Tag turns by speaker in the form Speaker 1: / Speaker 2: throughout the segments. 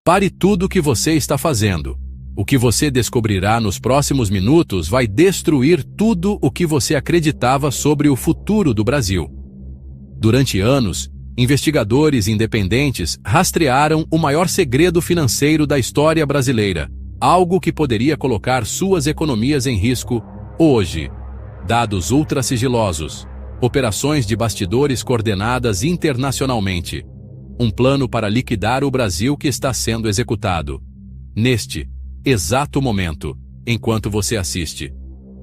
Speaker 1: Pare tudo o que você está fazendo. O que você descobrirá nos próximos minutos vai destruir tudo o que você acreditava sobre o futuro do Brasil. Durante anos, investigadores independentes rastrearam o maior segredo financeiro da história brasileira, algo que poderia colocar suas economias em risco hoje. Dados ultrassigilosos, operações de bastidores coordenadas internacionalmente, um plano para liquidar o Brasil que está sendo executado. Neste exato momento, enquanto você assiste.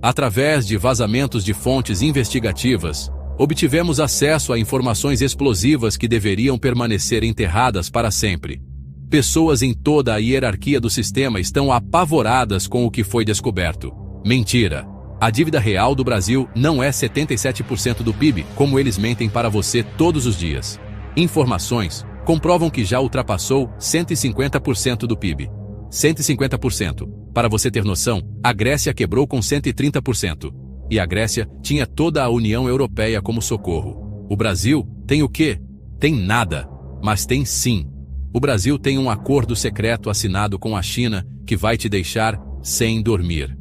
Speaker 1: Através de vazamentos de fontes investigativas, obtivemos acesso a informações explosivas que deveriam permanecer enterradas para sempre. Pessoas em toda a hierarquia do sistema estão apavoradas com o que foi descoberto. Mentira! A dívida real do Brasil não é 77% do PIB, como eles mentem para você todos os dias. Informações comprovam que já ultrapassou 150% do PIB. 150%. Para você ter noção, a Grécia quebrou com 130%. E a Grécia tinha toda a União Europeia como socorro. O Brasil tem o quê? Tem nada. Mas tem sim. O Brasil tem um acordo secreto assinado com a China que vai te deixar sem dormir.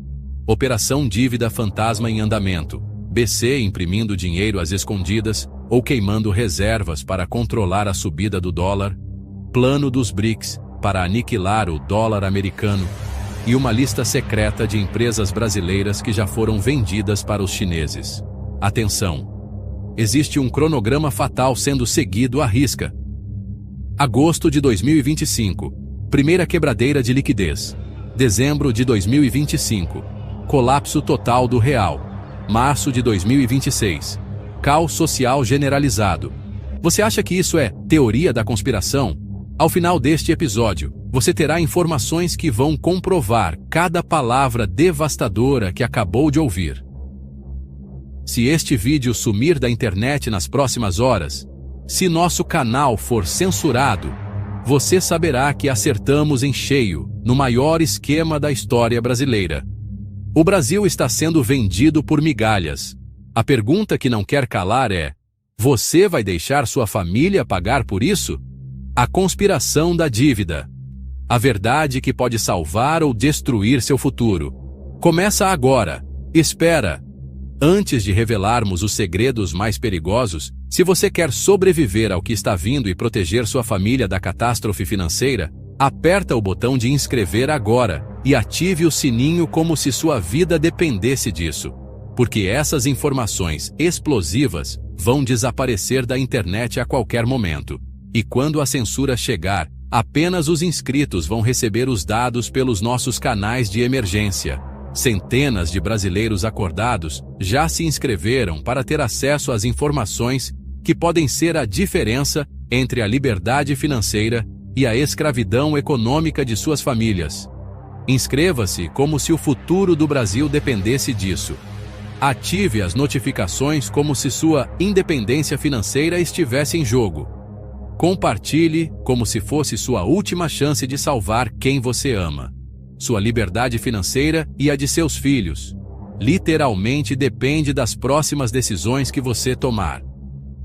Speaker 1: Operação Dívida Fantasma em andamento. BC imprimindo dinheiro às escondidas ou queimando reservas para controlar a subida do dólar. Plano dos BRICS para aniquilar o dólar americano. E uma lista secreta de empresas brasileiras que já foram vendidas para os chineses. Atenção! Existe um cronograma fatal sendo seguido à risca. Agosto de 2025. Primeira quebradeira de liquidez. Dezembro de 2025. Colapso total do real. Março de 2026. Caos social generalizado. Você acha que isso é teoria da conspiração? Ao final deste episódio, você terá informações que vão comprovar cada palavra devastadora que acabou de ouvir. Se este vídeo sumir da internet nas próximas horas, se nosso canal for censurado, você saberá que acertamos em cheio no maior esquema da história brasileira. O Brasil está sendo vendido por migalhas. A pergunta que não quer calar é: você vai deixar sua família pagar por isso? A conspiração da dívida. A verdade que pode salvar ou destruir seu futuro. Começa agora. Espera. Antes de revelarmos os segredos mais perigosos, se você quer sobreviver ao que está vindo e proteger sua família da catástrofe financeira, aperta o botão de inscrever agora e ative o sininho como se sua vida dependesse disso. Porque essas informações explosivas vão desaparecer da internet a qualquer momento. E quando a censura chegar, apenas os inscritos vão receber os dados pelos nossos canais de emergência. Centenas de brasileiros acordados já se inscreveram para ter acesso às informações que podem ser a diferença entre a liberdade financeira e a escravidão econômica de suas famílias. Inscreva-se como se o futuro do Brasil dependesse disso. Ative as notificações como se sua independência financeira estivesse em jogo. Compartilhe como se fosse sua última chance de salvar quem você ama. Sua liberdade financeira e a de seus filhos. Literalmente depende das próximas decisões que você tomar.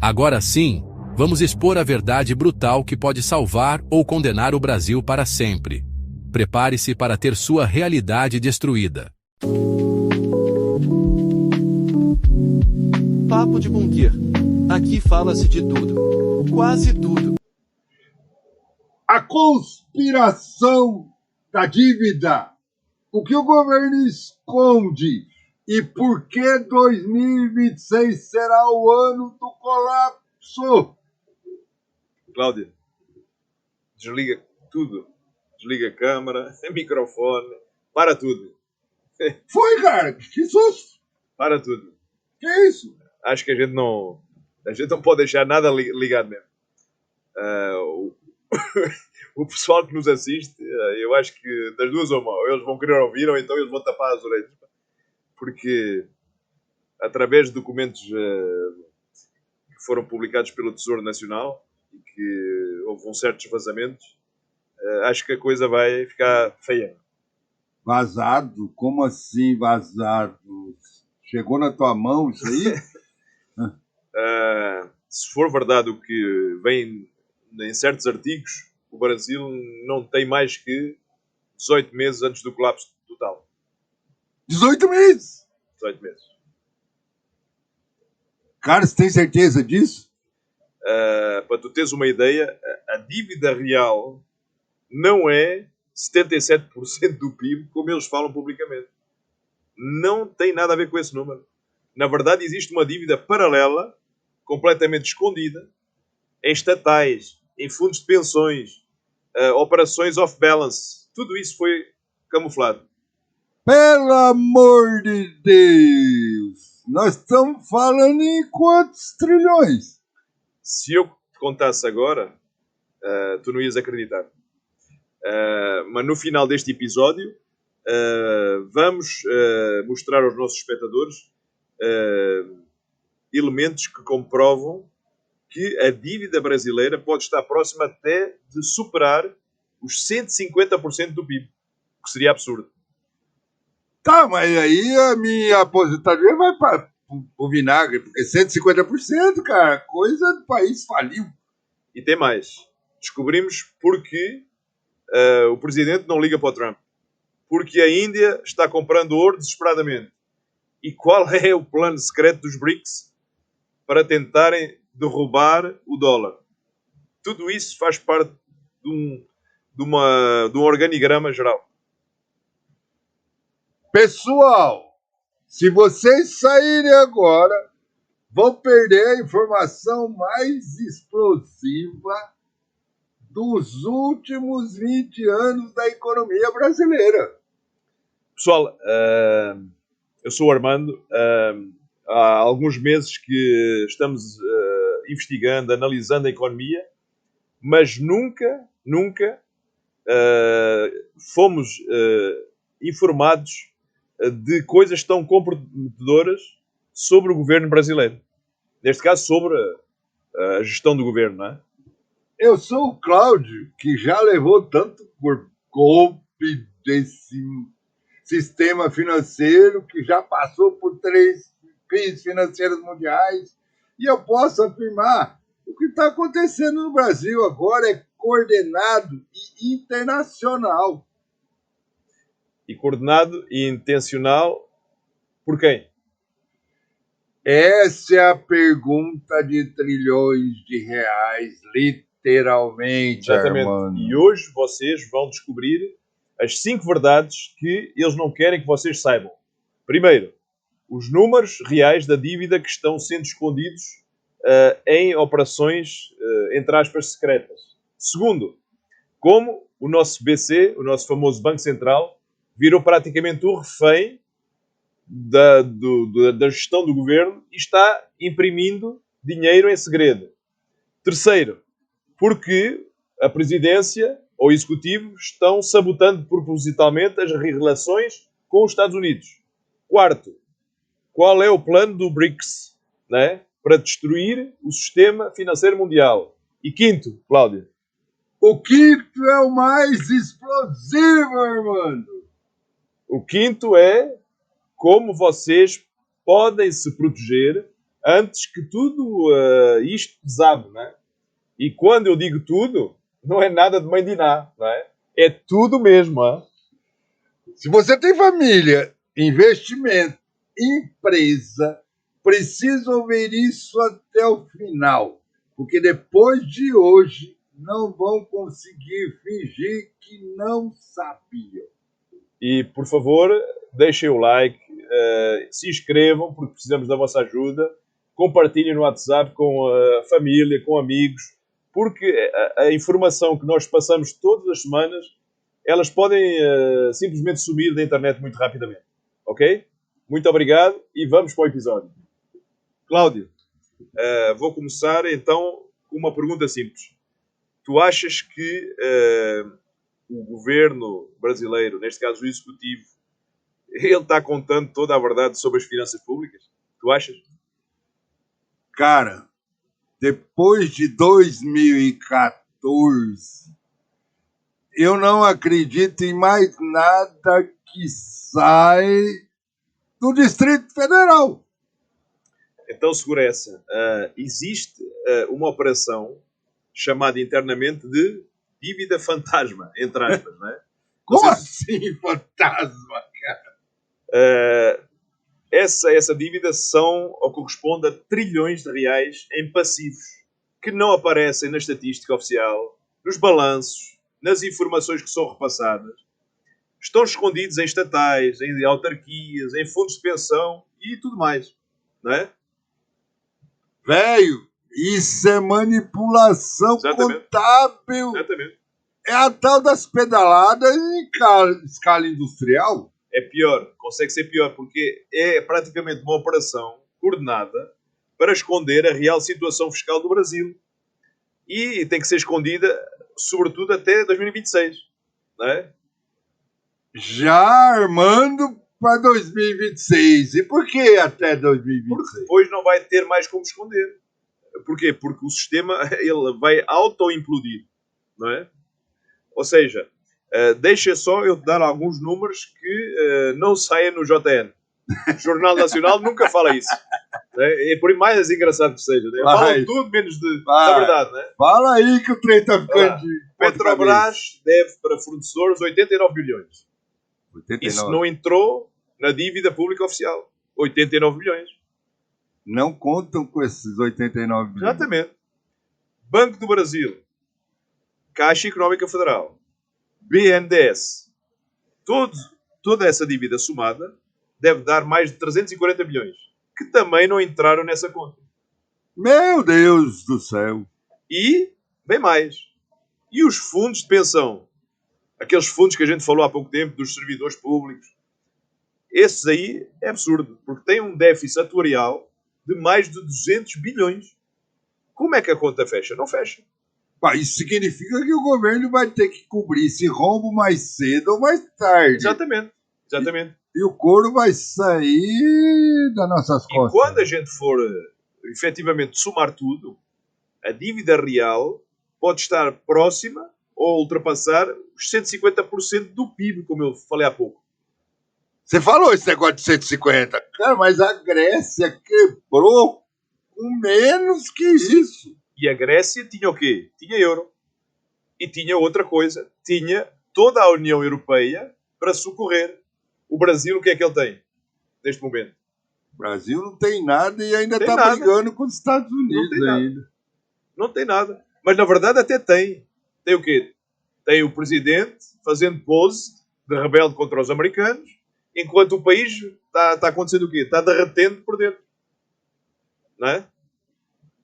Speaker 1: Agora sim, vamos expor a verdade brutal que pode salvar ou condenar o Brasil para sempre. Prepare-se para ter sua realidade destruída.
Speaker 2: Papo de bunker. Aqui fala-se de tudo. Quase tudo.
Speaker 3: A conspiração da dívida. O que o governo esconde e por que 2026 será o ano do colapso?
Speaker 4: Cláudia, desliga tudo. Desliga a câmara, microfone, para tudo.
Speaker 3: Foi, cara, que susto!
Speaker 4: Para tudo.
Speaker 3: Que isso?
Speaker 4: Acho que a gente não pode deixar nada ligado mesmo. O pessoal que nos assiste, eu acho que das duas ou uma, ou eles vão querer ouvir ou então eles vão tapar as orelhas. Porque através de documentos que foram publicados pelo Tesouro Nacional e que houve certos vazamentos, acho que a coisa vai ficar feia.
Speaker 3: Vazado? Como assim vazado? Chegou na tua mão isso aí?
Speaker 4: Se for verdade o que vem em certos artigos, o Brasil não tem mais que 18 meses antes do colapso total.
Speaker 3: 18 meses?
Speaker 4: 18 meses.
Speaker 3: Cara, você tem certeza disso?
Speaker 4: Para tu teres uma ideia, a dívida real não é 77% do PIB, como eles falam publicamente. Não tem nada a ver com esse número. Na verdade, existe uma dívida paralela, completamente escondida, em estatais, em fundos de pensões, operações off-balance. Tudo isso foi camuflado.
Speaker 3: Pelo amor de Deus! Nós estamos falando em quantos trilhões?
Speaker 4: Se eu te contasse agora, tu não ias acreditar. Mas no final deste episódio, vamos mostrar aos nossos espectadores elementos que comprovam que a dívida brasileira pode estar próxima até de superar os 150% do PIB, o que seria absurdo.
Speaker 3: Tá, mas aí a minha aposentadoria vai para o vinagre, porque 150%, cara, coisa do país faliu.
Speaker 4: E tem mais. Descobrimos porque o presidente não liga para o Trump. Porque a Índia está comprando ouro desesperadamente. E qual é o plano secreto dos BRICS para tentarem derrubar o dólar? Tudo isso faz parte de um organigrama geral.
Speaker 3: Pessoal, se vocês saírem agora, vão perder a informação mais explosiva dos últimos 20 anos da economia brasileira.
Speaker 4: Pessoal, eu sou o Armando. Há alguns meses que estamos investigando, analisando a economia, mas nunca fomos informados de coisas tão comprometedoras sobre o governo brasileiro. Neste caso, sobre a gestão do governo, não é?
Speaker 3: Eu sou o Cláudio, que já levou tanto por golpe desse sistema financeiro, que já passou por 3 crises financeiras mundiais, e eu posso afirmar que o que está acontecendo no Brasil agora é coordenado e internacional.
Speaker 4: E coordenado e intencional por quem?
Speaker 3: Essa é a pergunta de trilhões de reais, literalmente,
Speaker 4: Exatamente.
Speaker 3: Armando.
Speaker 4: E hoje vocês vão descobrir as 5 verdades que eles não querem que vocês saibam. Primeiro, os números reais da dívida que estão sendo escondidos em operações, entre aspas, secretas. Segundo, como o nosso BC, o nosso famoso Banco Central, virou praticamente o refém da gestão do governo e está imprimindo dinheiro em segredo. Terceiro, porque a presidência ou o executivo estão sabotando propositalmente as relações com os Estados Unidos. Quarto, qual é o plano do BRICS, né, para destruir o sistema financeiro mundial? E quinto, Cláudio?
Speaker 3: O quinto é o mais explosivo, Armando.
Speaker 4: O quinto é como vocês podem se proteger antes que tudo isto desabe, né? E quando eu digo tudo, não é nada de mãe de Iná, não é? É tudo mesmo, hein?
Speaker 3: Se você tem família, investimento, empresa, precisa ouvir isso até o final, porque depois de hoje não vão conseguir fingir que não sabiam.
Speaker 4: E, por favor, deixem o like, se inscrevam, porque precisamos da vossa ajuda, compartilhem no WhatsApp com a família, com amigos, porque a informação que nós passamos todas as semanas, elas podem simplesmente sumir da internet muito rapidamente. Ok? Muito obrigado e vamos para o episódio. Cláudio, vou começar então com uma pergunta simples. Tu achas que o governo brasileiro, neste caso o executivo, ele está contando toda a verdade sobre as finanças públicas? Tu achas?
Speaker 3: Cara, depois de 2014, eu não acredito em mais nada que sai do Distrito Federal.
Speaker 4: Então, segura essa. Existe uma operação chamada internamente de dívida fantasma, entre aspas, não é?
Speaker 3: Como
Speaker 4: Não
Speaker 3: assim, fantasma?
Speaker 4: essa dívida são ou corresponde a trilhões de reais em passivos que não aparecem na estatística oficial, nos balanços, nas informações que são repassadas. Estão escondidos em estatais, em autarquias, em fundos de pensão e tudo mais, não é?
Speaker 3: Velho, isso é manipulação
Speaker 4: Exatamente.
Speaker 3: contábil.
Speaker 4: Exatamente.
Speaker 3: É a tal das pedaladas em escala industrial.
Speaker 4: É pior, consegue ser pior, porque é praticamente uma operação coordenada para esconder a real situação fiscal do Brasil. E tem que ser escondida, sobretudo, até 2026, não é?
Speaker 3: Já armando para 2026. E por que até
Speaker 4: Porque
Speaker 3: 2026?
Speaker 4: depois não vai ter mais como esconder. Porquê? Porque o sistema ele vai auto-implodir, não é? Ou seja, deixa só eu te dar alguns números que não saem no JN. O Jornal Nacional nunca fala isso. É por mais engraçado que seja. Né? Falam tudo menos da verdade. Né?
Speaker 3: Fala aí que o trem tá ficando de...
Speaker 4: Petrobras deve para fornecedores 89 bilhões.
Speaker 3: 89.
Speaker 4: Isso não entrou na dívida pública oficial. 89 bilhões.
Speaker 3: Não contam com esses 89 bilhões.
Speaker 4: Exatamente. Banco do Brasil, Caixa Económica Federal, BNDES, toda essa dívida somada deve dar mais de 340 bilhões, que também não entraram nessa conta.
Speaker 3: Meu Deus do céu.
Speaker 4: E, bem mais, e os fundos de pensão? Aqueles fundos que a gente falou há pouco tempo, dos servidores públicos, esses aí é absurdo, porque têm um déficit atuarial de mais de 200 bilhões. Como é que a conta fecha? Não fecha.
Speaker 3: Pá, isso significa que o governo vai ter que cobrir esse rombo mais cedo ou mais tarde.
Speaker 4: Exatamente. Exatamente.
Speaker 3: E o couro vai sair das nossas costas.
Speaker 4: E quando a gente for efetivamente somar tudo, a dívida real pode estar próxima ou ultrapassar os 150% do PIB, como eu falei há pouco.
Speaker 3: Você falou esse negócio de 150. Cara, mas a Grécia quebrou com menos que isso.
Speaker 4: E a Grécia tinha o quê? Tinha euro. E tinha outra coisa. Tinha toda a União Europeia para socorrer. O Brasil, o que é que ele tem neste momento?
Speaker 3: O Brasil não tem nada e ainda está
Speaker 4: nada.
Speaker 3: brigando com os Estados Unidos
Speaker 4: não
Speaker 3: ainda.
Speaker 4: Não tem nada. Mas na verdade até tem. Tem o quê? Tem o presidente fazendo pose de rebelde contra os americanos, enquanto o país está acontecendo o quê? Está derretendo por dentro. Não é?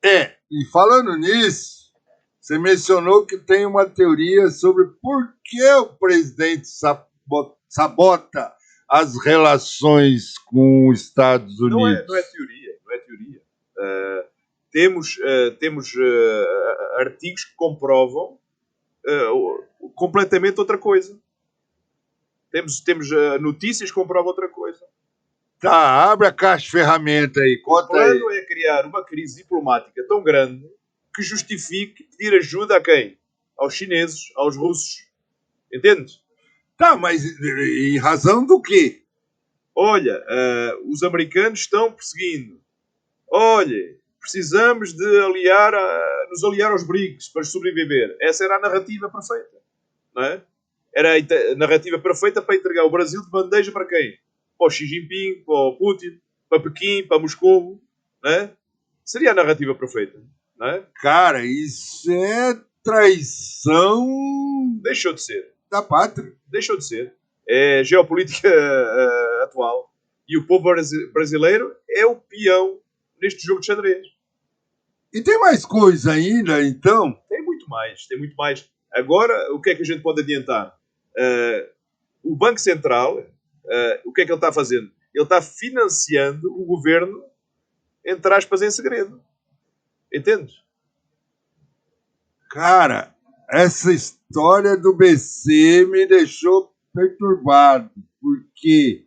Speaker 3: É, e falando nisso, você mencionou que tem uma teoria sobre por que o presidente sabota as relações com os Estados Unidos.
Speaker 4: Não é teoria. Não é teoria. Temos artigos que comprovam completamente outra coisa. Temos notícias que comprovam outra coisa.
Speaker 3: Tá, abre a caixa de ferramenta aí, conta
Speaker 4: O
Speaker 3: aí.
Speaker 4: plano é criar uma crise diplomática tão grande que justifique pedir ajuda a quem? Aos chineses, aos russos. Entende?
Speaker 3: Tá, mas em razão do quê?
Speaker 4: Olha, os americanos estão perseguindo. Olha, precisamos de nos aliar aos BRICS para sobreviver. Essa era a narrativa perfeita. Não é? Era a narrativa perfeita para entregar o Brasil de bandeja para quem? Para o Xi Jinping, para o Putin, para Pequim, para Moscou. Não é? Seria a narrativa perfeita. Não é?
Speaker 3: Cara, isso é traição
Speaker 4: Deixou de ser.
Speaker 3: da pátria.
Speaker 4: Deixou de ser. É geopolítica atual. E o povo brasileiro é o peão neste jogo de xadrez.
Speaker 3: E tem mais coisa ainda, então?
Speaker 4: Tem muito mais, tem muito mais. Agora, o que é que a gente pode adiantar? O Banco Central, o que é que ele está fazendo? Ele está financiando o governo, entre aspas, em segredo. Entendes?
Speaker 3: Cara, essa história do BC me deixou perturbado, porque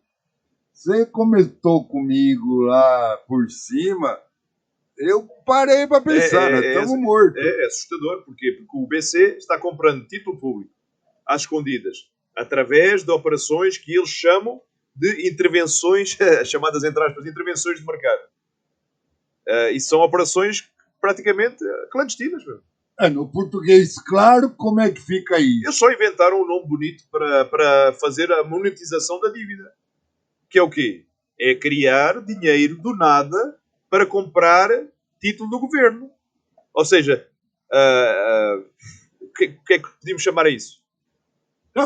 Speaker 3: você comentou comigo lá por cima, eu parei para pensar, nós estamos mortos.
Speaker 4: É assustador, porquê? Porque o BC está comprando título público às escondidas, através de operações que eles chamam de intervenções, chamadas entre aspas, intervenções de mercado. E são operações praticamente clandestinas. Meu.
Speaker 3: No português claro, como é que fica isso?
Speaker 4: Eles só inventaram um nome bonito para fazer a monetização da dívida. Que é o quê? É criar dinheiro do nada para comprar título do governo. Ou seja, o que é que podíamos chamar a isso?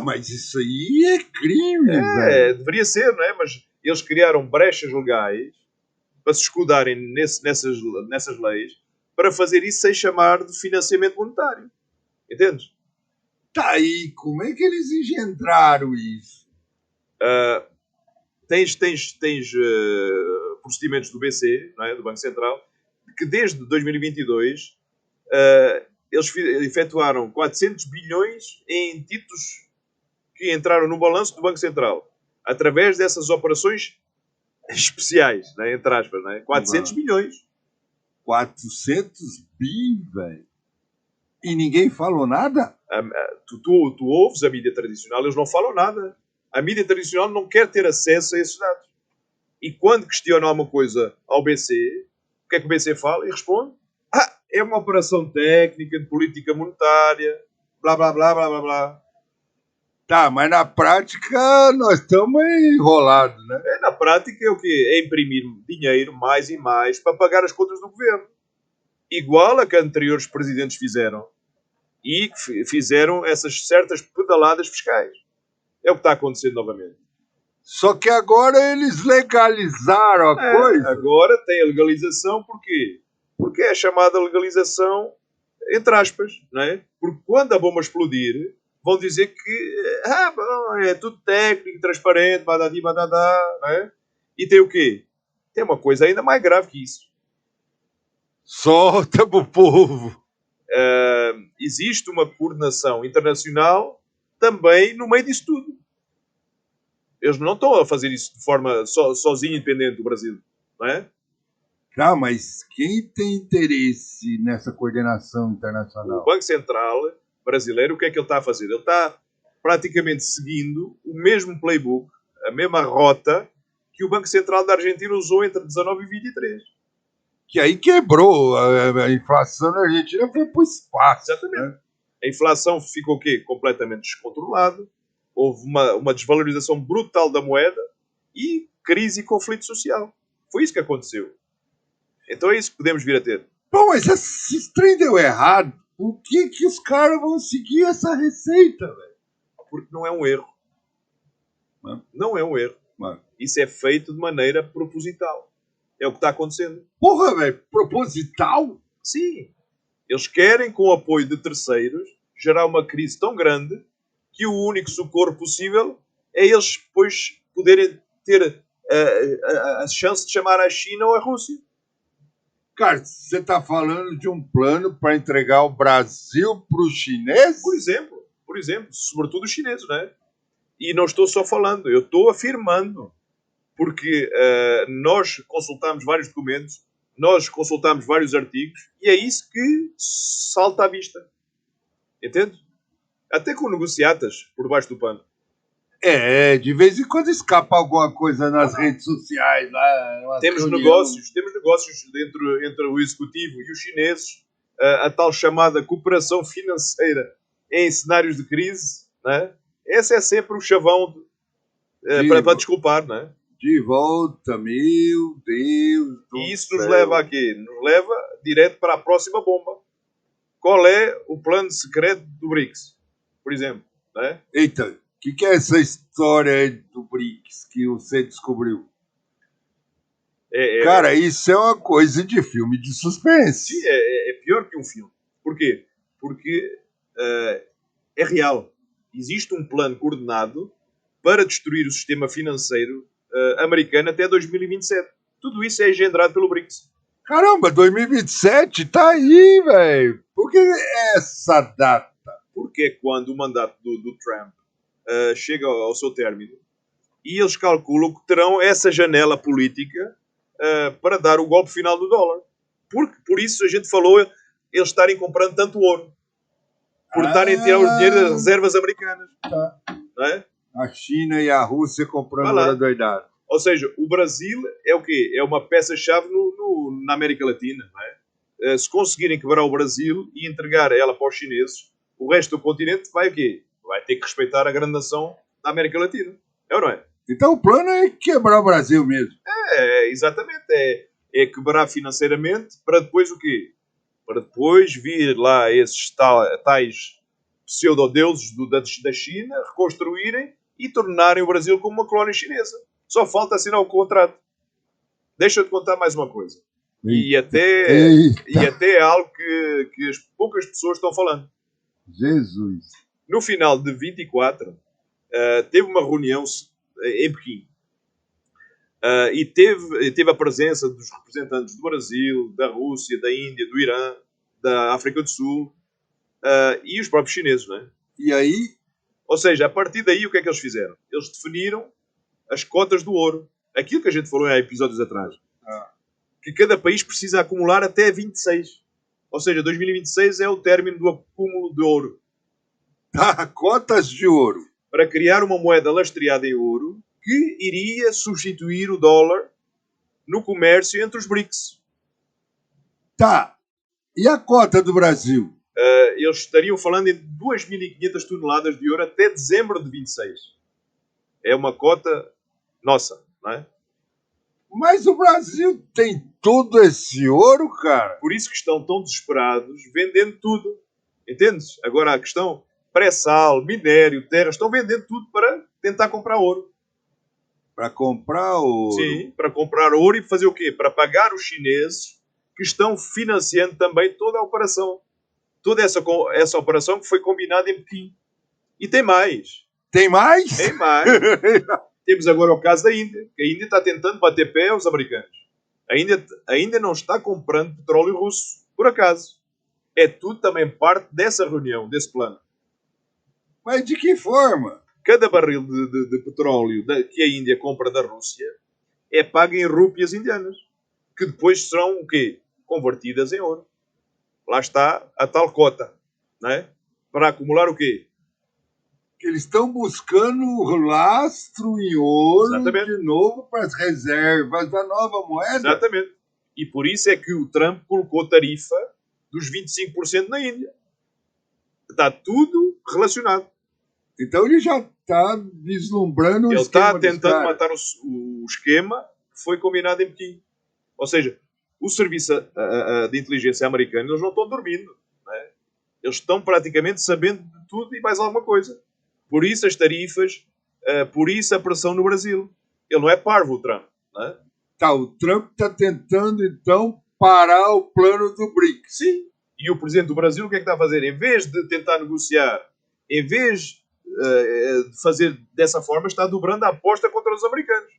Speaker 3: Mas isso aí é crime, velho.
Speaker 4: Deveria ser, não é? Mas eles criaram brechas legais para se escudarem nessas leis para fazer isso sem chamar de financiamento monetário. Entendes?
Speaker 3: Tá aí, como é que eles engendraram isso?
Speaker 4: Tens procedimentos do BC, não é? Do Banco Central, que desde 2022 eles efetuaram 400 bilhões em títulos que entraram no balanço do Banco Central através dessas operações especiais, né? Entre aspas, né? 400 bilhões.
Speaker 3: 400 bi, velho. E ninguém falou nada?
Speaker 4: Tu ouves a mídia tradicional, eles não falam nada. A mídia tradicional não quer ter acesso a esses dados. E quando questiona alguma coisa ao BC, o que é que o BC fala? E responde: é uma operação técnica de política monetária, blá, blá, blá, blá, blá, blá.
Speaker 3: Tá, mas na prática nós estamos enrolados, né?
Speaker 4: Na prática é o quê? É imprimir dinheiro mais e mais para pagar as contas do governo. Igual a que anteriores presidentes fizeram. E que fizeram essas certas pedaladas fiscais. É o que está acontecendo novamente.
Speaker 3: Só que agora eles legalizaram a coisa.
Speaker 4: Agora tem a legalização, porquê? Porque é a chamada legalização, entre aspas, não é? Porque quando a bomba explodir, vão dizer que bom, é tudo técnico, transparente, badadi, badadá, não é? E tem o quê? Tem uma coisa ainda mais grave que isso.
Speaker 3: Solta pro povo.
Speaker 4: Existe uma coordenação internacional também no meio disso tudo. Eles não estão a fazer isso de forma sozinho, independente do Brasil, não é?
Speaker 3: Não, mas quem tem interesse nessa coordenação internacional?
Speaker 4: O Banco Central brasileiro, o que é que ele está a fazer? Ele está praticamente seguindo o mesmo playbook, a mesma rota que o Banco Central da Argentina usou entre 19 e 23.
Speaker 3: Que aí quebrou. A inflação na Argentina foi para o espaço.
Speaker 4: Exatamente.
Speaker 3: Né?
Speaker 4: A inflação ficou o quê? Completamente descontrolada. Houve uma desvalorização brutal da moeda e crise e conflito social. Foi isso que aconteceu. Então é isso que podemos vir a ter.
Speaker 3: Bom, mas se esse trem deu errado, por que os caras vão seguir essa receita, velho?
Speaker 4: Porque não é um erro. Não é um erro.
Speaker 3: Mano.
Speaker 4: Isso é feito de maneira proposital. É o que está acontecendo.
Speaker 3: Porra, velho, proposital?
Speaker 4: Sim. Eles querem, com o apoio de terceiros, gerar uma crise tão grande que o único socorro possível é eles depois poderem ter a chance de chamar a China ou a Rússia.
Speaker 3: Cara, você está falando de um plano para entregar o Brasil para os chineses?
Speaker 4: Por exemplo, sobretudo os chineses, não é? E não estou só falando, eu estou afirmando. Porque nós consultamos vários documentos, nós consultamos vários artigos e é isso que salta à vista. Entende? Até com negociatas por baixo do pano.
Speaker 3: De vez em quando escapa alguma coisa nas redes sociais. Lá,
Speaker 4: temos negócios entre o executivo e os chineses, a tal chamada cooperação financeira em cenários de crise. Não é? Esse é sempre o chavão para desculpar, não é?
Speaker 3: De volta, meu Deus do
Speaker 4: E isso
Speaker 3: céu.
Speaker 4: nos leva a quê? Nos leva direto para a próxima bomba. Qual é o plano secreto do BRICS, por exemplo? Né?
Speaker 3: Eita, o que é essa história aí do BRICS que você descobriu? Cara, isso é uma coisa de filme de suspense.
Speaker 4: Sim, é pior que um filme. Por quê? Porque é real. Existe um plano coordenado para destruir o sistema financeiro americano até 2027. Tudo isso é engendrado pelo BRICS.
Speaker 3: Caramba, 2027 tá aí, velho. Por que essa data?
Speaker 4: Porque é quando o mandato do Trump chega ao seu término e eles calculam que terão essa janela política para dar o golpe final do dólar. Por isso a gente falou eles estarem comprando tanto ouro. Por estarem a tirar o dinheiro das reservas americanas.
Speaker 3: Tá.
Speaker 4: Não é?
Speaker 3: A China e a Rússia comprando ouro doidado.
Speaker 4: Ou seja, o Brasil é o quê? É uma peça-chave na América Latina. Não se conseguirem quebrar o Brasil e entregar ela para os chineses, o resto do continente vai o quê? Vai ter que respeitar a grande nação da América Latina. É ou não é?
Speaker 3: Então o plano é quebrar o Brasil mesmo.
Speaker 4: Exatamente. É quebrar financeiramente para depois o quê? Para depois vir lá esses tais pseudodeuses da China reconstruírem e tornarem o Brasil como uma colónia chinesa. Só falta assinar o contrato. Deixa-te contar mais uma coisa. E até é algo que as poucas pessoas estão falando.
Speaker 3: Jesus.
Speaker 4: No final de 24, teve uma reunião em Pequim. E teve a presença dos representantes do Brasil, da Rússia, da Índia, do Irã, da África do Sul e os próprios chineses, não é?
Speaker 3: E aí?
Speaker 4: Ou seja, a partir daí o que é que eles fizeram? Eles definiram as cotas do ouro. Aquilo que a gente falou há episódios atrás. Que cada país precisa acumular até 26. Ou seja, 2026 é o término do acúmulo de ouro.
Speaker 3: Cotas de ouro.
Speaker 4: Para criar uma moeda lastreada em ouro que iria substituir o dólar no comércio entre os BRICS.
Speaker 3: Tá. E a cota do Brasil?
Speaker 4: Eles estariam falando em 2.500 toneladas de ouro até dezembro de 26. É uma cota nossa, não é?
Speaker 3: Mas o Brasil tem todo esse ouro, cara.
Speaker 4: Por isso que estão tão desesperados, vendendo tudo. Entendes? Agora a questão, pré-sal, minério, terra, estão vendendo tudo para tentar comprar ouro.
Speaker 3: Para comprar ouro?
Speaker 4: Sim, para comprar ouro e fazer o quê? Para pagar os chineses que estão financiando também toda a operação. Toda essa operação que foi combinada em Pequim. E tem mais.
Speaker 3: Tem mais?
Speaker 4: Tem mais. Temos agora o caso da Índia, que a Índia está tentando bater pé aos americanos. Ainda não está comprando petróleo russo, por acaso. É tudo também parte dessa reunião, desse plano.
Speaker 3: Mas de que forma?
Speaker 4: Cada barril de petróleo que a Índia compra da Rússia é pago em rúpias indianas, que depois serão o quê? Convertidas em ouro. Lá está a tal cota, não é? Para acumular o quê?
Speaker 3: Eles estão buscando lastro em ouro.
Speaker 4: Exatamente.
Speaker 3: De novo para as reservas da nova moeda.
Speaker 4: Exatamente. E por isso é que o Trump colocou tarifa dos 25% na Índia. Está tudo relacionado.
Speaker 3: Então ele já está vislumbrando
Speaker 4: Ele está tentando matar o esquema que foi combinado em Pequim. Ou seja, o serviço de inteligência americano, eles não estão dormindo. Não é? Eles estão praticamente sabendo de tudo e mais alguma coisa. Por isso as tarifas, por isso a pressão no Brasil. Ele não é parvo, o Trump. Não é?
Speaker 3: Tá, o Trump está tentando, então, parar o plano do BRICS.
Speaker 4: Sim. E o presidente do Brasil o que é que está a fazer? Em vez de tentar negociar, em vez de fazer dessa forma, está dobrando a aposta contra os americanos.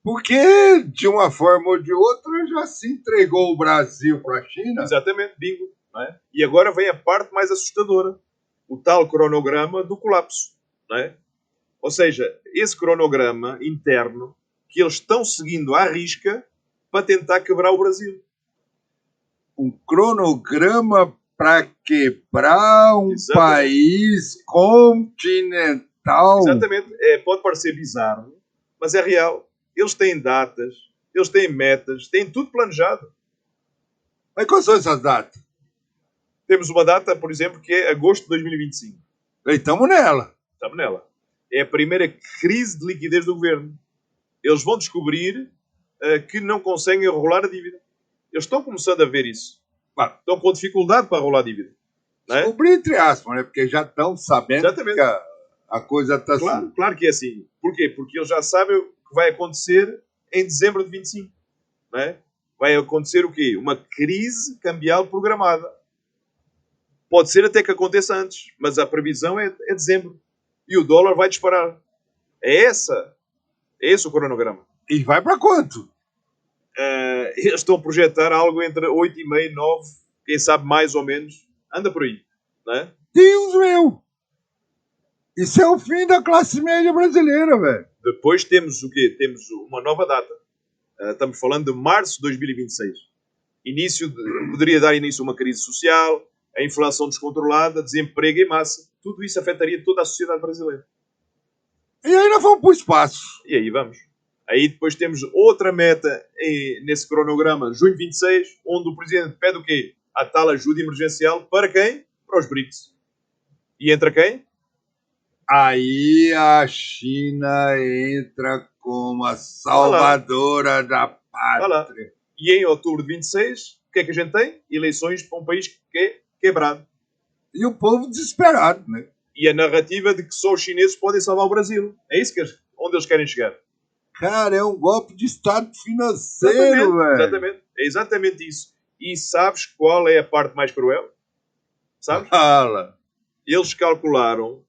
Speaker 3: Porque, de uma forma ou de outra, já se entregou o Brasil para a China.
Speaker 4: Exatamente, bingo. Não é? E agora vem a parte mais assustadora. O tal cronograma do colapso. Não é? Ou seja, esse cronograma interno que eles estão seguindo à risca para tentar quebrar o Brasil.
Speaker 3: Um cronograma para quebrar um país continental.
Speaker 4: Exatamente. Pode parecer bizarro, mas é real. Eles têm datas, eles têm metas, têm tudo planejado.
Speaker 3: Mas quais são essas datas?
Speaker 4: Temos uma data, por exemplo, que é agosto de 2025.
Speaker 3: E estamos nela.
Speaker 4: Estamos nela. É a primeira crise de liquidez do governo. Eles vão descobrir que não conseguem rolar a dívida. Eles estão começando a ver isso. Estão com dificuldade para rolar a dívida. Não é?
Speaker 3: Descobrir entre aspas, né? Porque já estão sabendo que a coisa está assim.
Speaker 4: Claro que é assim. Porquê? Porque eles já sabem o que vai acontecer em dezembro de 25. Não é? Vai acontecer o quê? Uma crise cambial programada. Pode ser até que aconteça antes, mas a previsão é dezembro. E o dólar vai disparar. É esse o cronograma.
Speaker 3: E vai para quanto?
Speaker 4: Eles estão a projetar algo entre 8,5 e 9, quem sabe mais ou menos. Anda por aí. Não é?
Speaker 3: Deus meu! Isso é o fim da classe média brasileira, velho.
Speaker 4: Depois temos o quê? Temos uma nova data. Estamos falando de março de 2026. Poderia dar início a uma crise social, a inflação descontrolada, desemprego em massa. Tudo isso afetaria toda a sociedade brasileira.
Speaker 3: E aí nós vamos para o espaço.
Speaker 4: E aí vamos. Aí depois temos outra meta nesse cronograma, junho 26, onde o Presidente pede o quê? A tal ajuda emergencial para quem? Para os BRICS. E entra quem?
Speaker 3: Aí a China entra como a salvadora da pátria.
Speaker 4: E em outubro de 26, o que é que a gente tem? Eleições para um país que é quebrado.
Speaker 3: E o povo desesperado, né?
Speaker 4: E a narrativa de que só os chineses podem salvar o Brasil. É isso onde eles querem chegar.
Speaker 3: Cara, é um golpe de Estado financeiro, velho.
Speaker 4: Exatamente. É exatamente isso. E sabes qual é a parte mais cruel? Sabes?
Speaker 3: Fala.
Speaker 4: Eles calcularam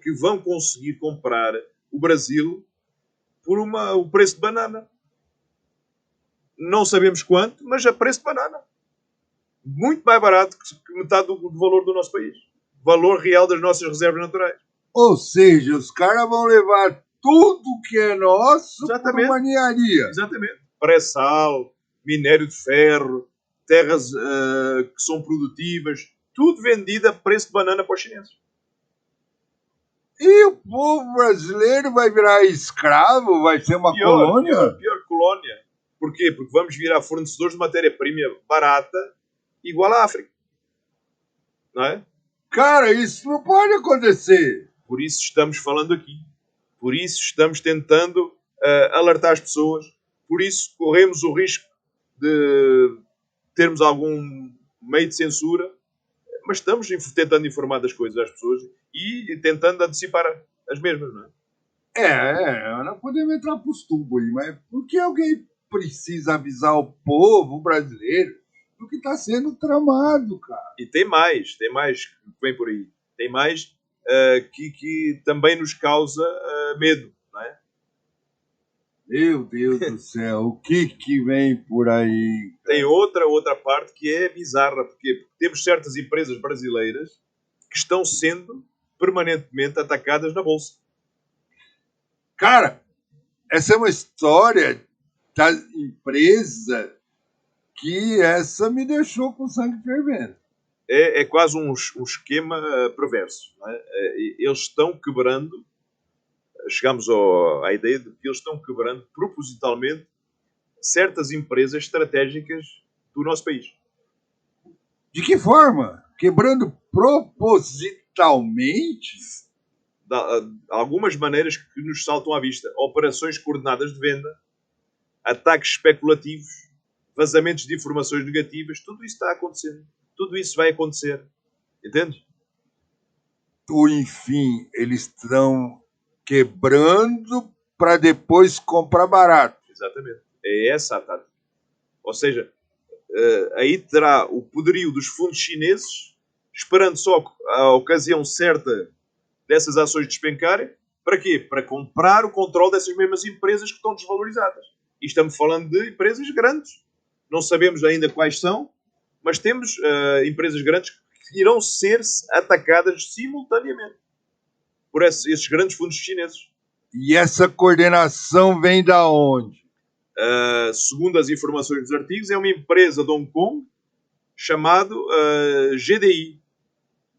Speaker 4: que vão conseguir comprar o Brasil por o preço de banana. Não sabemos quanto, mas a preço de banana. Muito mais barato que metade do valor do nosso país. Valor real das nossas reservas naturais.
Speaker 3: Ou seja, os caras vão levar tudo que é nosso por uma ninharia.
Speaker 4: Exatamente. Pré-sal, minério de ferro, terras que são produtivas, tudo vendido a preço de banana para os chineses.
Speaker 3: E o povo brasileiro vai virar escravo? Vai ser uma colônia?
Speaker 4: Pior colônia. Porquê? Porque vamos virar fornecedores de matéria-prima barata igual à África. Não é?
Speaker 3: Cara, isso não pode acontecer.
Speaker 4: Por isso estamos falando aqui. Por isso estamos tentando alertar as pessoas. Por isso corremos o risco de termos algum meio de censura. Mas estamos tentando informar das coisas às pessoas e tentando antecipar as mesmas, não é?
Speaker 3: Não podemos entrar para os tubos aí, mas por que alguém precisa avisar o povo brasileiro do que está sendo tramado, cara?
Speaker 4: E tem mais que vem por aí. Tem mais que também nos causa medo, não é?
Speaker 3: Meu Deus do céu, o que vem por aí?
Speaker 4: Tem outra parte que é bizarra. Porquê? Porque temos certas empresas brasileiras que estão sendo permanentemente atacadas na Bolsa.
Speaker 3: Cara, essa é uma história da empresa que essa me deixou com sangue fervendo.
Speaker 4: É quase um esquema perverso. Não é? Eles estão quebrando, chegamos à ideia de que eles estão quebrando propositalmente certas empresas estratégicas do nosso país.
Speaker 3: De que forma? Quebrando propositalmente?
Speaker 4: Algumas maneiras que nos saltam à vista. Operações coordenadas de venda, ataques especulativos, vazamentos de informações negativas, tudo isso está acontecendo. Tudo isso vai acontecer. Entende?
Speaker 3: Ou, enfim, eles estão quebrando para depois comprar barato.
Speaker 4: Exatamente. É essa a tática. Ou seja, aí terá o poderio dos fundos chineses, esperando só a ocasião certa dessas ações despencarem. Para quê? Para comprar o controle dessas mesmas empresas que estão desvalorizadas. E estamos falando de empresas grandes. Não sabemos ainda quais são, mas temos empresas grandes que irão ser atacadas simultaneamente por esses grandes fundos chineses.
Speaker 3: E essa coordenação vem da onde?
Speaker 4: Segundo as informações dos artigos, é uma empresa de Hong Kong chamada GDI.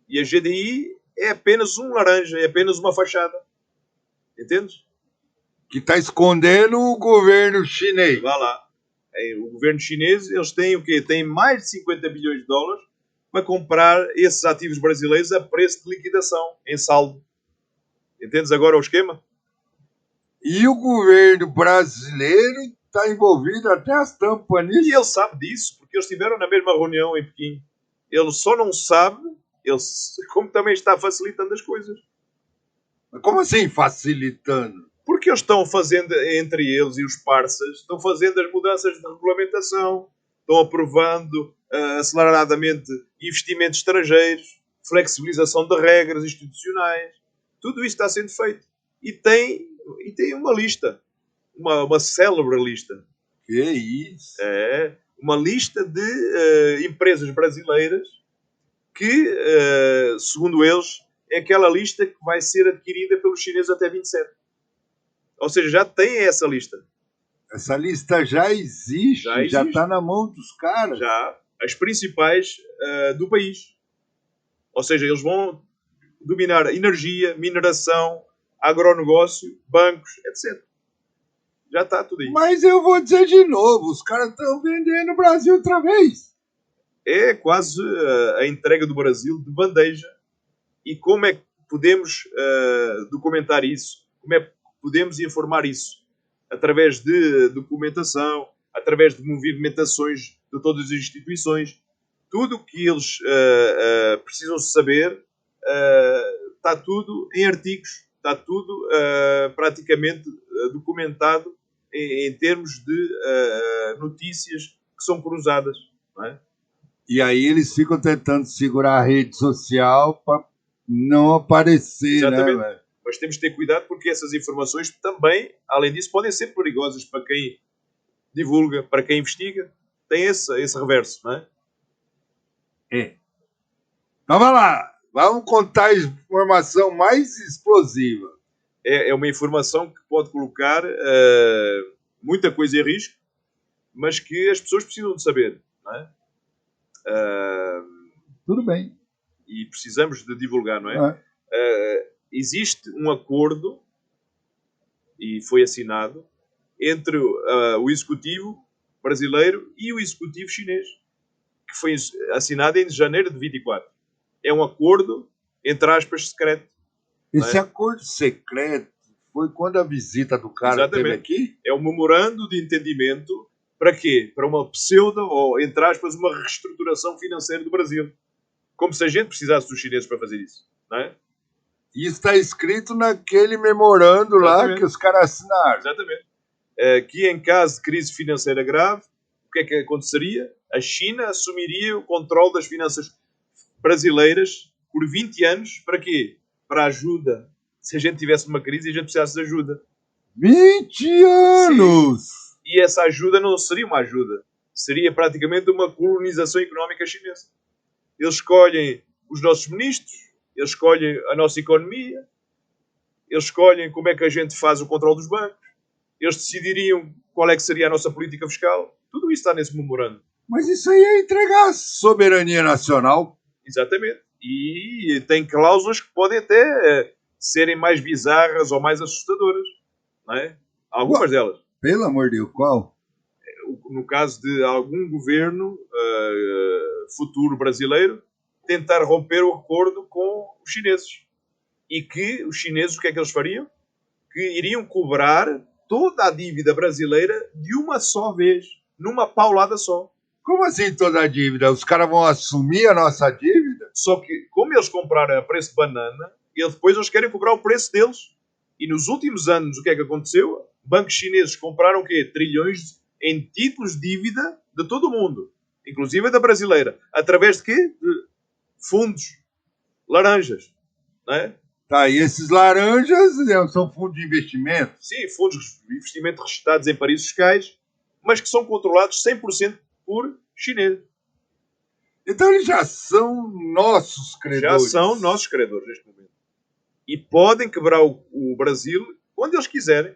Speaker 4: E a GDI é apenas um laranja, é apenas uma fachada. Entendes?
Speaker 3: Que está escondendo o governo chinês.
Speaker 4: Vá lá. O governo chinês, eles têm o quê? Têm mais de 50 bilhões de dólares para comprar esses ativos brasileiros a preço de liquidação, em saldo. Entendes agora o esquema?
Speaker 3: E o governo brasileiro está envolvido até as tampas nisso.
Speaker 4: E ele sabe disso, porque eles estiveram na mesma reunião em Pequim. Ele só não sabe, como também está facilitando as coisas.
Speaker 3: Como assim facilitando?
Speaker 4: Porque eles estão fazendo, entre eles e os parceiros, estão fazendo as mudanças de regulamentação, estão aprovando aceleradamente investimentos estrangeiros, flexibilização de regras institucionais. Tudo isso está sendo feito. E tem uma lista, uma célebre lista.
Speaker 3: Que isso?
Speaker 4: É uma lista de empresas brasileiras que, segundo eles, é aquela lista que vai ser adquirida pelos chineses até 27. Ou seja, já tem essa lista.
Speaker 3: Essa lista já existe, já está na mão dos caras.
Speaker 4: Já, as principais do país. Ou seja, eles vão dominar energia, mineração, agronegócio, bancos, etc. Já está tudo aí.
Speaker 3: Mas eu vou dizer de novo, os caras estão vendendo o Brasil outra vez.
Speaker 4: É quase a entrega do Brasil de bandeja. E como é que podemos documentar isso? Como é que podemos informar isso? Através de documentação, através de movimentações de todas as instituições. Tudo o que eles precisam saber está tudo em artigos, está tudo praticamente documentado em termos de notícias que são cruzadas. Não é?
Speaker 3: E aí eles ficam tentando segurar a rede social para não aparecer,
Speaker 4: Exatamente.
Speaker 3: né, velho?
Speaker 4: Mas temos de ter cuidado porque essas informações também, além disso, podem ser perigosas para quem divulga, para quem investiga. Tem esse reverso, não é?
Speaker 3: Então vai lá, vamos contar a informação mais explosiva.
Speaker 4: É uma informação que pode colocar muita coisa em risco, mas que as pessoas precisam de saber, não é?
Speaker 3: Tudo bem.
Speaker 4: E precisamos de divulgar, não é? Existe um acordo, e foi assinado, entre o Executivo brasileiro e o Executivo chinês, que foi assinado em janeiro de 24. É um acordo, entre aspas, secreto.
Speaker 3: Esse acordo secreto foi quando a visita do cara
Speaker 4: Exatamente.
Speaker 3: teve aqui?
Speaker 4: É um memorando de entendimento para quê? Para uma pseudo, ou entre aspas, uma reestruturação financeira do Brasil. Como se a gente precisasse dos chineses para fazer isso, não é?
Speaker 3: Isso está escrito naquele memorando lá que os caras assinaram.
Speaker 4: Exatamente. Que em caso de crise financeira grave, o que é que aconteceria? A China assumiria o controle das finanças brasileiras por 20 anos. Para quê? Para ajuda. Se a gente tivesse uma crise e a gente precisasse de ajuda.
Speaker 3: 20 anos!
Speaker 4: Sim. E essa ajuda não seria uma ajuda. Seria praticamente uma colonização económica chinesa. Eles escolhem os nossos ministros, eles escolhem a nossa economia, eles escolhem como é que a gente faz o controle dos bancos, eles decidiriam qual é que seria a nossa política fiscal. Tudo isso está nesse memorando.
Speaker 3: Mas isso aí é entregar a soberania nacional.
Speaker 4: Exatamente. E tem cláusulas que podem até serem mais bizarras ou mais assustadoras. Não é? Algumas delas.
Speaker 3: Pelo amor de Deus, qual?
Speaker 4: No caso de algum governo futuro brasileiro tentar romper o acordo com os chineses. E que os chineses, o que é que eles fariam? Que iriam cobrar toda a dívida brasileira de uma só vez, numa paulada só.
Speaker 3: Como assim toda a dívida? Os caras vão assumir a nossa dívida?
Speaker 4: Só que, como eles compraram a preço de banana, depois eles querem cobrar o preço deles. E nos últimos anos, o que é que aconteceu? Bancos chineses compraram o quê? Trilhões em títulos de dívida de todo o mundo, inclusive da brasileira. Através de quê? De fundos laranjas. Não é?
Speaker 3: Tá, e esses laranjas são fundos de investimento?
Speaker 4: Sim, fundos de investimento registrados em paraísos fiscais, mas que são controlados 100% por chineses.
Speaker 3: Então eles já são nossos credores.
Speaker 4: Já são nossos credores neste momento. E podem quebrar o Brasil quando eles quiserem.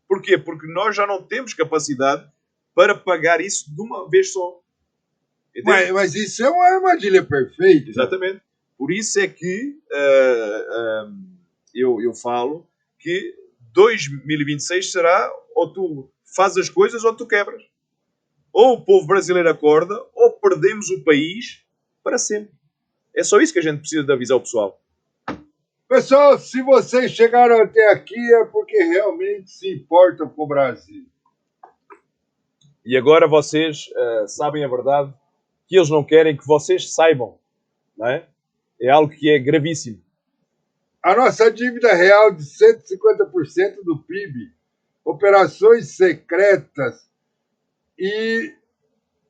Speaker 4: Porquê? Porque nós já não temos capacidade para pagar isso de uma vez só.
Speaker 3: Mas isso é uma armadilha perfeita.
Speaker 4: Exatamente. Por isso é que eu falo que 2026 será ou tu fazes as coisas ou tu quebras. Ou o povo brasileiro acorda ou perdemos o país para sempre. É só isso que a gente precisa de avisar o pessoal.
Speaker 3: Pessoal, se vocês chegaram até aqui é porque realmente se importam com o Brasil.
Speaker 4: E agora vocês sabem a verdade, que eles não querem que vocês saibam. Não é? É algo que é gravíssimo.
Speaker 3: A nossa dívida real de 150% do PIB, operações secretas e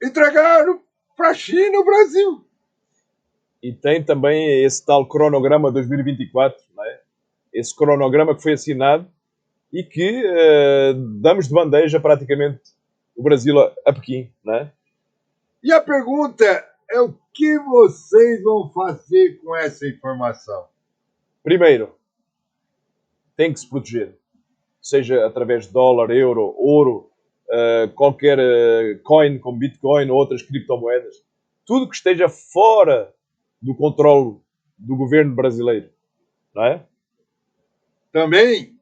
Speaker 3: entregaram para a China o Brasil.
Speaker 4: E tem também esse tal cronograma 2024, não é? Esse cronograma que foi assinado e que damos de bandeja praticamente o Brasil a Pequim, não é?
Speaker 3: E a pergunta é o que vocês vão fazer com essa informação?
Speaker 4: Primeiro, tem que se proteger. Seja através de dólar, euro, ouro, qualquer coin como Bitcoin ou outras criptomoedas. Tudo que esteja fora do controle do governo brasileiro. Não é?
Speaker 3: Também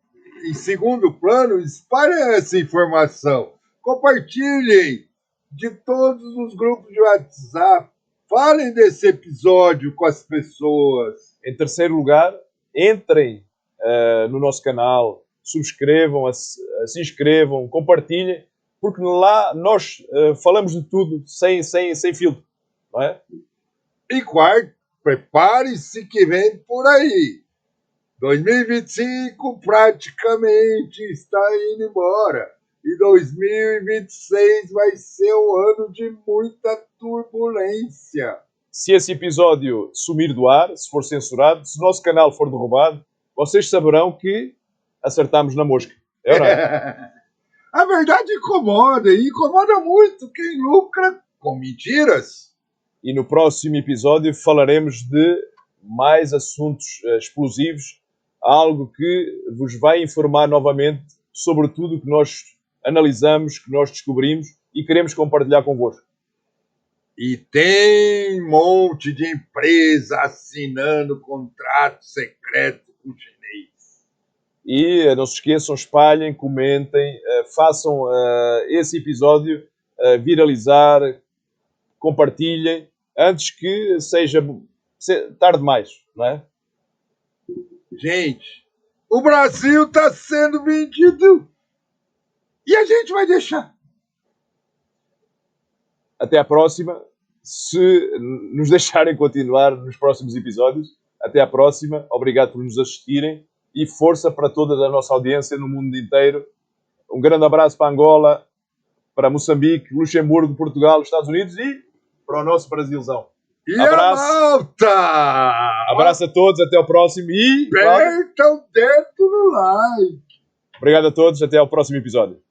Speaker 3: em segundo plano, espalhem essa informação. Compartilhem de todos os grupos de WhatsApp. Falem desse episódio com as pessoas.
Speaker 4: Em terceiro lugar, entrem no nosso canal, subscrevam, se inscrevam, compartilhem, porque lá nós falamos de tudo sem filtro, não é?
Speaker 3: E quarto, prepare-se que vem por aí. 2025 praticamente está indo embora. E 2026 vai ser o ano de muita turbulência.
Speaker 4: Se esse episódio sumir do ar, se for censurado, se o nosso canal for derrubado, vocês saberão que acertámos na mosca. É ou não é?
Speaker 3: A verdade incomoda, e incomoda muito quem lucra com mentiras.
Speaker 4: E no próximo episódio falaremos de mais assuntos explosivos, algo que vos vai informar novamente sobre tudo o que nós analisamos, que nós descobrimos e queremos compartilhar convosco.
Speaker 3: E tem um monte de empresa assinando contrato secreto com o chinês.
Speaker 4: E não se esqueçam, espalhem, comentem, façam esse episódio viralizar, compartilhem, antes que seja tarde demais, não é?
Speaker 3: Gente, o Brasil está sendo vendido e a gente vai deixar.
Speaker 4: Até à próxima. Se nos deixarem continuar nos próximos episódios, até à próxima. Obrigado por nos assistirem e força para toda a nossa audiência no mundo inteiro. Um grande abraço para Angola, para Moçambique, Luxemburgo, Portugal, Estados Unidos e para o nosso Brasilzão.
Speaker 3: E
Speaker 4: Abraço.
Speaker 3: a malta!
Speaker 4: Abraço a todos, até ao próximo e...
Speaker 3: Aperta o dedo no like.
Speaker 4: Obrigado a todos, até ao próximo episódio.